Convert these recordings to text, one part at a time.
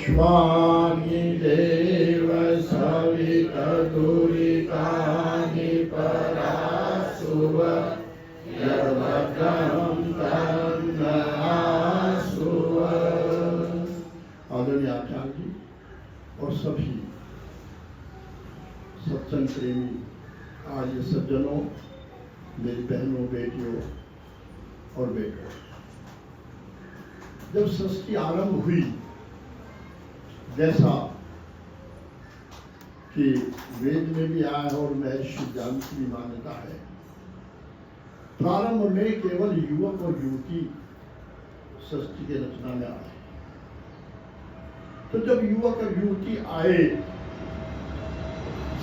विश्वानि देव सवितदुरितानि परासुव यद्भद्रं तन्नहासुव। आदरणीय आचार्य जी और सभी सत्संग प्रेमी, आज ये सज्जनों, मेरी बहनों, बेटियों और बेटों, जब सृष्टि आरंभ हुई, जैसा कि वेद में भी आया है और महर्षि ज्ञान की भी मान्यता है, प्रारंभ में केवल युवक और युवती सृष्टि के रचना में आए। तो जब युवक और युवती आए,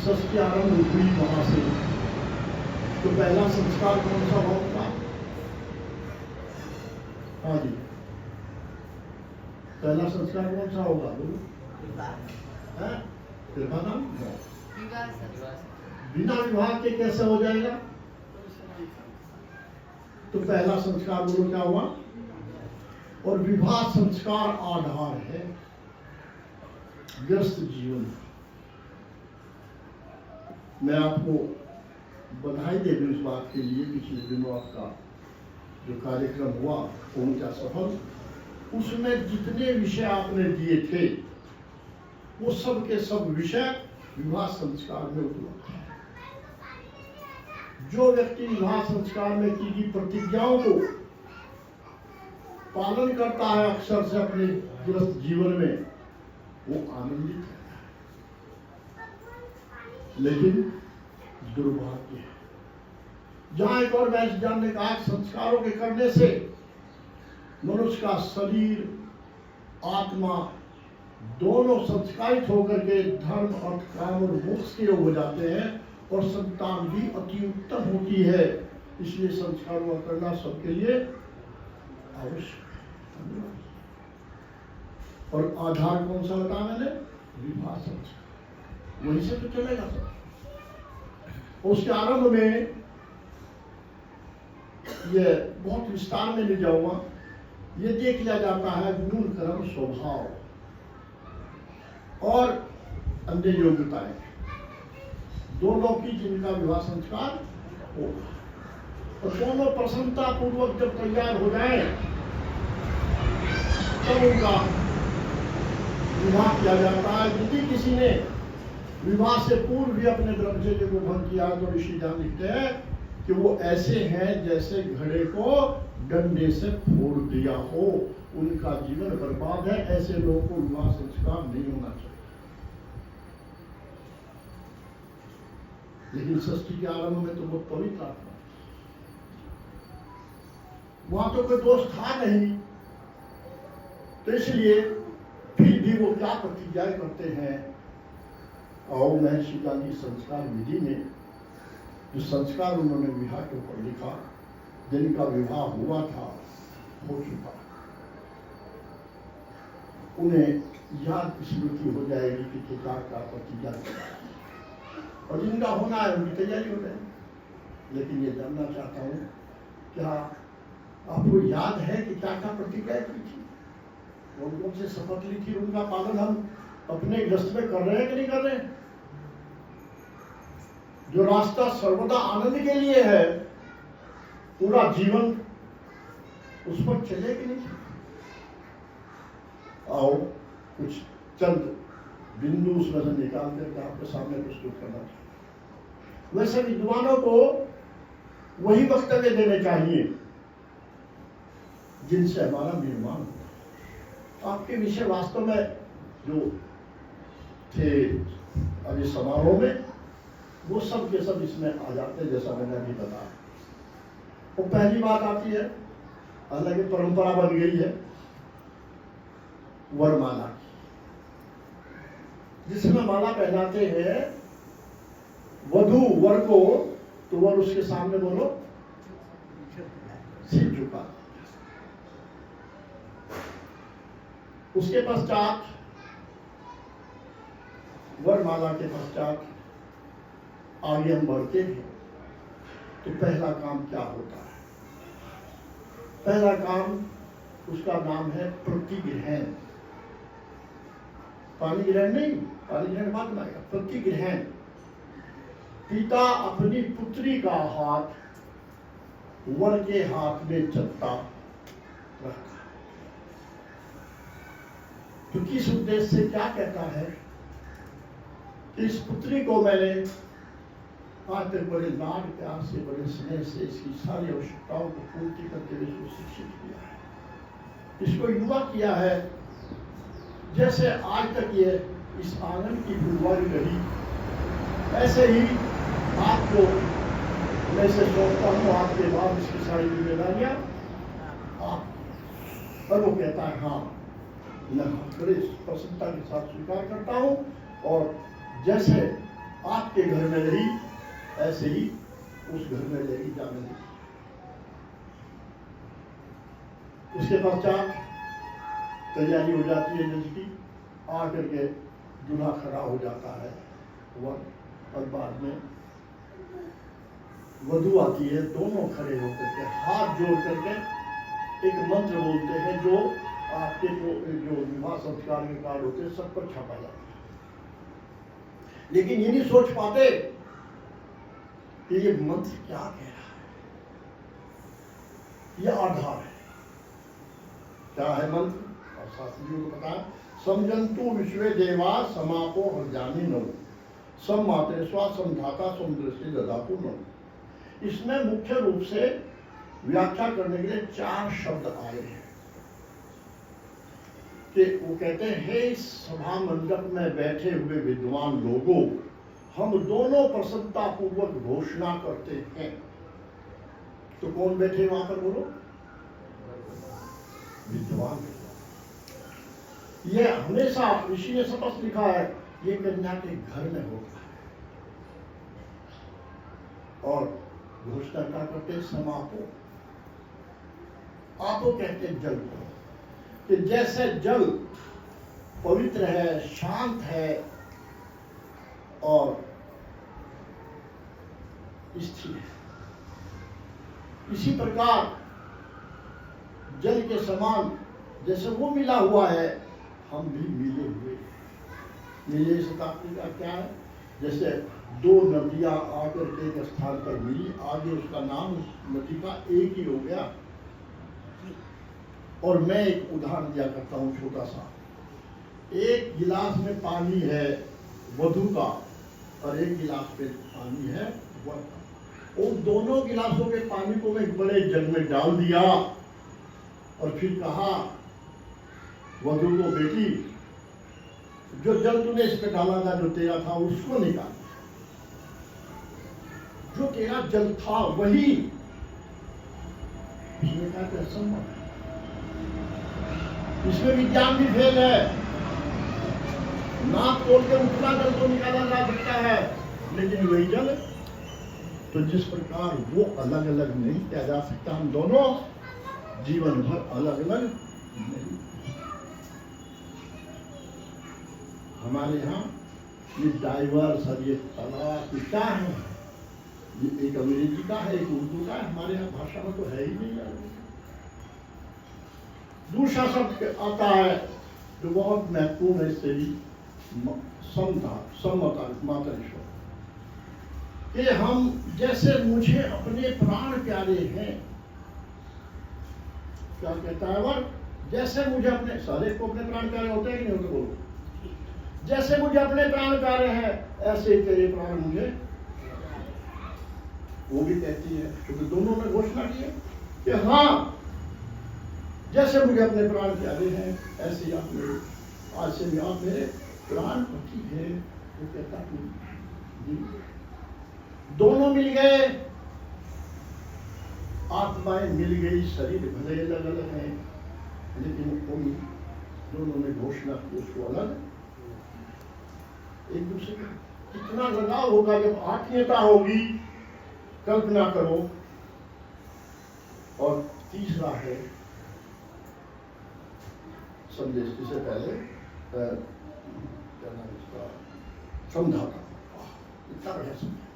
सृष्टि आरंभ हुई वहां से, तो पहला संस्कार कौन सा होगा? हाँ जी, पहला संस्कार कौन सा होगा? बोलो। बिना विवाह के कैसे हो जाएगा? तो पहला संस्कार बोलो क्या हुआ? और विवाह संस्कार आधार है व्यस्त जीवन। मैं आपको बधाई दे दूं इस बात के लिए, पिछले दिनों आपका जो कार्यक्रम हुआ पहुंचा सफल, उसमें जितने विषय आपने दिए थे वो सब के सब विषय विवाह संस्कार में उपलब्ध है। जो व्यक्ति विवाह संस्कार में की गई प्रतिज्ञाओं को पालन करता है अक्सर से अपने गृहस्थ जीवन में, वो आनंदित है। लेकिन दुर्भाग्य है, जहां एक और वैज्ञानिक ने कहा संस्कारों के करने से मनुष्य का शरीर आत्मा दोनों संस्कारित होकर के धर्म अर्थ काम और मोक्ष के योग हो जाते हैं और संतान भी अति उत्तम होती है। इसलिए संस्कारों का करना सबके लिए आवश्यक है। और आधार कौन सा बताया मैंने? विवाह संस्कार, वहीं से तो चलेगा सब। उसके आरंभ में ये बहुत विस्तार में नहीं जाऊंगा, ये देख लिया जाता है गुण कर्म स्वभाव और अन्य योग्यताएं दोनों की, जिनका विवाह संस्कार होगा। और दोनों प्रसन्नता पूर्वक जब तैयार हो जाए तब उनका विवाह किया जाता है। यदि किसी ने विवाह से पूर्व भी अपने ब्रह्मचर्य को भंग किया तो ऋषि जान लिखते हैं कि वो ऐसे हैं जैसे घड़े को डंडे से फोड़ दिया हो, उनका जीवन बर्बाद है। ऐसे लोगों को विवाह संस्कार नहीं होना चाहिए। लेकिन सृष्टि के आरंभ में तो बहुत पवित्र आत्मा, वहां तो कोई दोष था नहीं, तो इसलिए फिर भी वो क्या प्रतिज्ञाएं करते हैं। और महर्षि गांधी संस्कार विधि में जो संस्कार उन्होंने विवाह के ऊपर लिखा, जिनका विवाह हुआ था, हो चुका, उन्हें याद स्मृति हो जाएगी कि क्या क्या प्रतिज्ञा किया, और जिनका होना है उनकी तैयारी हो जाएगी। लेकिन ये जानना चाहता हूँ, क्या आपको याद है कि क्या क्या प्रतिज्ञा की थी, कौन से शपथ ली थी, उनका पालन हम अपने गृहस्थ में कर रहे हैं कि नहीं कर रहे हैं? जो रास्ता सर्वदा आनंद के लिए है, पूरा जीवन उस पर चले कि नहीं? आओ कुछ चंद बिंदु उसमें से निकाल करके आपके सामने प्रस्तुत करना चाहिए। वैसे विद्वानों को वही वक्तव्य देने चाहिए जिनसे हमारा निर्माण हो। आपके विषय वास्तव में जो थे अभी समारोह में, वो सब के सब इसमें आ जाते हैं, जैसा मैंने अभी बताया। वो पहली बात आती है, हालांकि परंपरा बन गई है, वरमाला की, जिसमें माला पहनाते हैं वधू वर को, तो वर उसके सामने बोलो सिर झुका। उसके पश्चात वरमाला के पश्चात आगे हम बढ़ते हैं तो पहला काम क्या होता है? पहला काम उसका नाम है प्रतिग्रहण। पानी ग्रहण नहीं, पानी ग्रहण बाद में आएगा। प्रतिग्रहण, पिता अपनी पुत्री का हाथ वर के हाथ में चलता रखा। तो किस उद्देश्य से क्या कहता है कि इस पुत्री को मैंने आज तक बड़े लाड प्यार से, बड़े स्नेह से इसकी सारी आवश्यकताओं को पूर्ति करते हुए इसको शिक्षित किया है, इसको युवा किया है। जैसे आज तक ये इस आंगन की फुलवारी रही, ऐसे ही आपको मैं से सोचता हूँ आपके बाद इसकी सारी जिम्मेदारियां आप। और वो कहता है हाँ, मैं बड़े प्रसन्नता के साथ स्वीकार करता हूँ, और जैसे आपके घर में रही ऐसे ही उस घर में लेगी जाने दी। उसके पश्चात तैयारी हो जाती है जिसकी, आकर के दूल्हा खड़ा हो जाता है वह, और बाद में वधू आती है। दोनों खड़े होकर के हाथ जोड़ करके एक मंत्र बोलते हैं जो आपके जो विवाह संस्कार के कार्ड होते हैं सब पर छापा जाता है। लेकिन ये नहीं सोच पाते कि ये मंत्र क्या कह रहा है, यह आधार है। क्या है मंत्र? और शास्त्री जी को पता है, समजंतु विश्वे देवा समापो हरजानी नो सम मात्रे स्वा समधाता सम दृष्टि ददातु नो। इसमें मुख्य रूप से व्याख्या करने के लिए 4 शब्द आए हैं कि वो कहते हैं, हे सभा मंडप में बैठे हुए विद्वान लोगों, हम दोनों प्रसन्नता पूर्वक घोषणा करते हैं। तो कौन बैठे वहां पर बोलो? विद्वान। यह हमेशा ऋषि ने स्पष्ट लिखा है, ये कन्या के घर में होता है। और घोषणा क्या करते? समापो। आपो कहते जल को, कि जैसे जल पवित्र है, शांत है और स्थिर है, इसी प्रकार जल के समान जैसे वो मिला हुआ है, हम भी मिले हुए। मिले से तात्पर्य का क्या है? जैसे 2 नदियां आकर के एक स्थान पर मिली, आगे उसका नाम उस नदी का एक ही हो गया। और मैं एक उदाहरण दिया करता हूँ छोटा सा। एक गिलास में पानी है वधू का और एक गिलास में पानी है वर का। उन दोनों गिलासों के पानी को मैं एक बड़े जग में डाल दिया और फिर कहा वधू को, बेटी जो जल तूने इस पे डाला था, जो तेरा था, उसको निकाल। जो तेरा जल था वही। उसने कहा कि असंभव है, इसमें विज्ञान भी फेल है। नाक तोड़ के उतना जल तो निकाला जा सकता है, लेकिन वही जल। तो जिस प्रकार वो अलग अलग नहीं किया जा सकता, हम दोनों जीवन भर अलग अलग नहीं। हमारे यहाँ ये डाइवर्स और ये तलाक क्या है? ये एक अंग्रेजी का है, एक उर्दू का है। हमारे यहाँ भाषा में तो है ही नहीं यार। दूसरा शब्द आता है जो बहुत महत्वपूर्ण है, इससे भी मातृश्वर, कि हम जैसे मुझे अपने प्राण प्यारे हैं। क्या कहता है वह? जैसे मुझे अपने, सारे को अपने प्राण प्यारे होते हैं कि नहीं होते? बोलो। जैसे मुझे अपने प्राण प्यारे हैं ऐसे तेरे प्राण मुझे। वो भी कहती है, क्योंकि दोनों ने घोषणा की है कि हाँ, जैसे मुझे अपने प्राण प्यारे हैं ऐसे ही आप मेरे, आज से भी आप मेरे प्राण पति है। वो कहता जी, दोनों मिल गए, आत्माएं मिल गई, शरीर भले अलग अलग हैं, लेकिन उन दोनों ने घोषणा की उसको अलग। एक दूसरे का कितना लगाव होगा जब आत्मीयता होगी, कल्पना करो। और तीसरा है संदेश, इससे पहले समझाता। इतना बढ़िया समझा।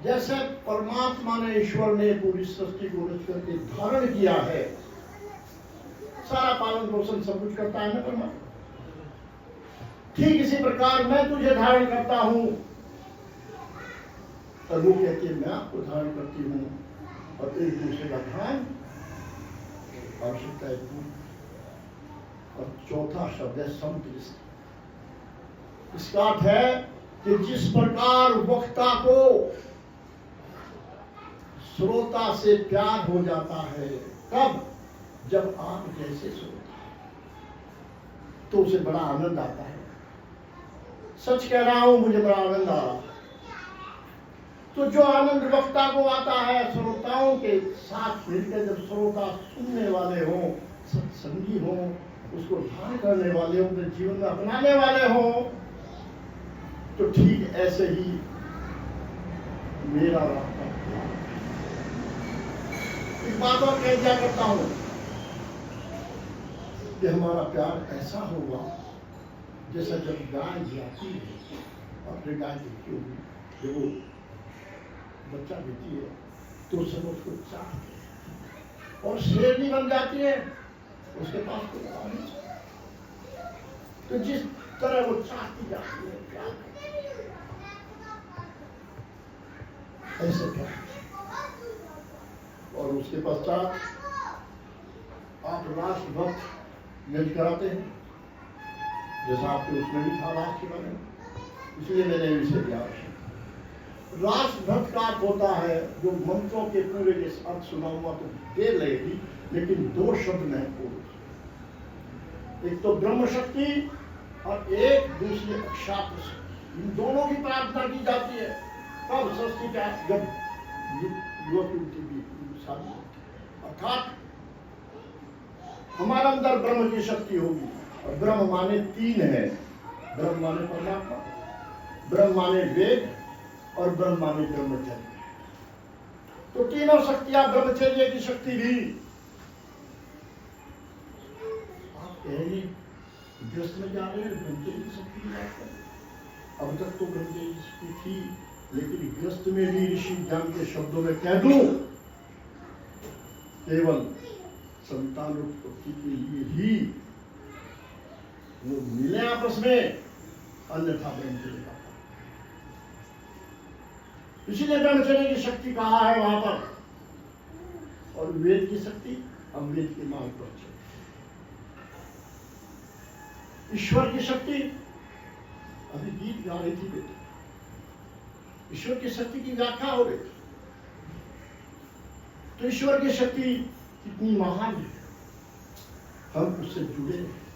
जैसे परमात्मा ने, ईश्वर ने पूरी सृष्टि को रच करके धारण किया है, सारा पालन पोषण सब कुछ करता है ना परमात्मा। ठीक इसी प्रकार मैं तुझे धारण करता हूं। और वो कहती है मैं आपको धारण करती हूं। और एक दूसरे का ध्यान आवश्यकता है। और चौथा शब्द है समदृष्टि। इसका अर्थ है कि जिस प्रकार वक्ता को श्रोता से प्यार हो जाता है, कब? जब आप जैसे श्रोता तो उसे बड़ा आनंद आता है। सच कह रहा हूं, मुझे बड़ा आनंद आ रहा है। तो जो आनंद वक्ता को आता है श्रोताओं के साथ मिलकर, जब श्रोता सुनने वाले हों, सत्संगी हों, उसको ध्यान करने वाले हों, अपने जीवन में अपनाने वाले हों, तो ठीक ऐसे ही मेरा रास्ता एक बात और कह दिया करता हूं कि हमारा प्यार ऐसा होगा जैसा जब गाय जाती है, अपने गाय देखती होगी, जब वो बच्चा देती है तो सब उसको चाहते हैं और शेरनी बन जाती है, उसके पास कोई और नहीं। तो जिस तरह वो चाहती जाती है प्यार, ऐसे प्यार। और उसके पश्चात आप राष्ट्र भक्त यज्ञ कराते हैं, जैसा आपके उसमें भी था राष्ट्र बने, इसलिए मैंने इसे दिया। राष्ट्र भक्त का अर्थ होता है जो मंत्रों के पूरे के अर्थ सुनाऊंगा तो देर लगेगी, लेकिन दो शब्द महत्वपूर्ण, एक तो ब्रह्म शक्ति और एक दूसरी अक्षात्र शक्ति। इन दोनों की प्रार्थना की जाती है। कब? षष्ठी का जब युवक की शादी, अर्थात हमारे अंदर ब्रह्म की शक्ति होगी। और ब्रह्म माने तीन है। ब्रह्म माने परमात्मा, ब्रह्म माने वेद और ब्रह्म माने ब्रह्मचर्य। तो तीनों शक्तियां, ब्रह्मचर्य की शक्ति भी। आप कहेंगे ग्रस्त में जा रहे हैं, ब्रह्मचर्य की शक्ति की बात करें। अब तक तो ब्रह्मचर्य की शक्ति थी, लेकिन ग्रस्त में भी ऋषि ज्ञान के शब्दों में कह दूं, केवल संतान उत्पत्ति के लिए ही वो मिले आपस में, अन्यथा ब्रह्मचर्य का। इसीलिए ब्रह्मचर्य की शक्ति कहा है वहां पर। और वेद की शक्ति, अब वेद के मार्ग पर चले। ईश्वर की शक्ति, अभी गीत गा रही थी बेटी, ईश्वर की शक्ति की व्याख्या हो रही थी। तो ईश्वर की शक्ति कितनी महान है, हम उससे जुड़े हैं।